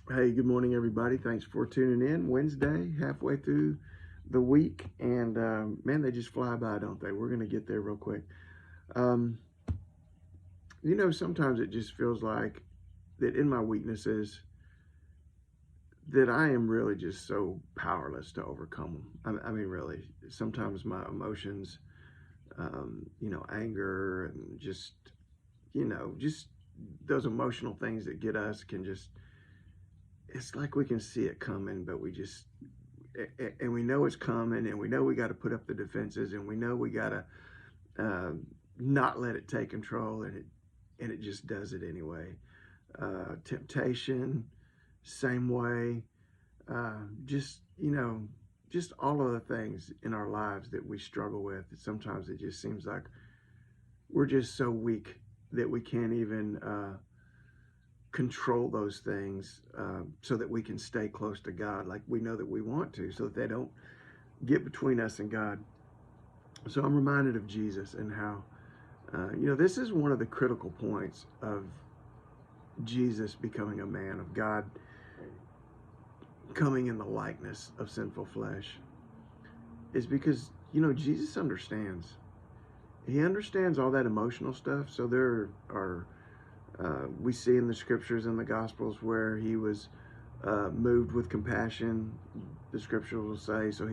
Hey, good morning, everybody. Thanks for tuning in. Wednesday, halfway through the week, and man, they just fly by, don't they? We're going to get there real quick. Um, sometimes it just feels like that in my weaknesses, that I am really just so powerless to overcome them. I mean, really, sometimes my emotions, anger and just those emotional things that get us can just, it's like we can see it coming, but and we know it's coming, and we know we got to put up the defenses, and we know we got to uh, not let it take control, and it just does it anyway. Temptation, same way. Just just all of the things in our lives that we struggle with. Sometimes it just seems like we're just so weak that we can't even control those things, so that we can stay close to God like we know that we want to, so that they don't get between us and God. So I'm reminded of Jesus and how, this is one of the critical points of Jesus becoming a man, of God coming in the likeness of sinful flesh, is because, Jesus understands. He understands all that emotional stuff. So there are, we see in the scriptures and the gospels where he was moved with compassion. The scripture will say, so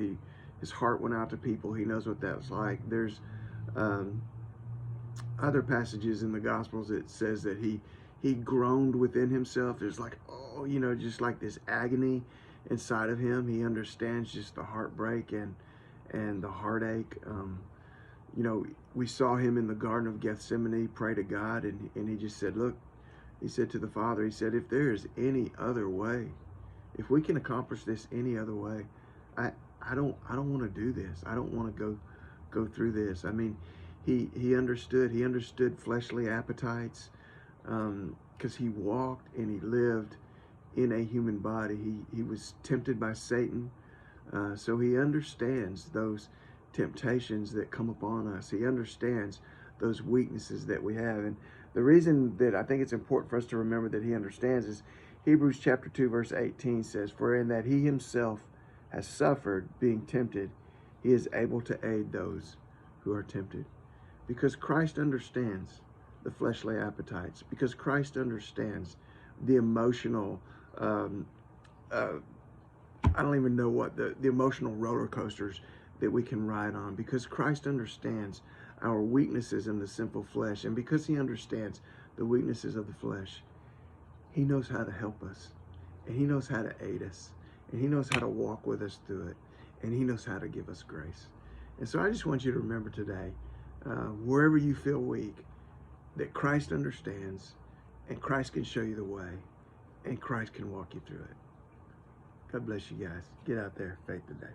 his heart went out to people. He knows what that's like. There's um, other passages in the Gospels that says that he groaned within himself. There's like, just like this agony inside of him. He understands just the heartbreak and the heartache. We saw him in the Garden of Gethsemane pray to God, and he just said, look, he said to the Father, he said, if there is any other way, if we can accomplish this any other way, I I don't want to do this. I don't want to go through this. I mean, he understood fleshly appetites, because he walked and he lived in a human body. He was tempted by Satan, so he understands those temptations that come upon us. He understands those weaknesses that we have. And the reason that I think it's important for us to remember that he understands is Hebrews chapter 2 verse 18 says, for in that he himself has suffered being tempted, he is able to aid those who are tempted. Because Christ understands the fleshly appetites, because Christ understands the emotional, um, uh, I don't even know what, the emotional roller coasters that we can ride on, because Christ understands our weaknesses in the sinful flesh. And because he understands the weaknesses of the flesh, he knows how to help us, and he knows how to aid us, and he knows how to walk with us through it, and he knows how to give us grace. And so I just want you to remember today, wherever you feel weak, that Christ understands, and Christ can show you the way, and Christ can walk you through it. God bless you guys. Get out there, faith today.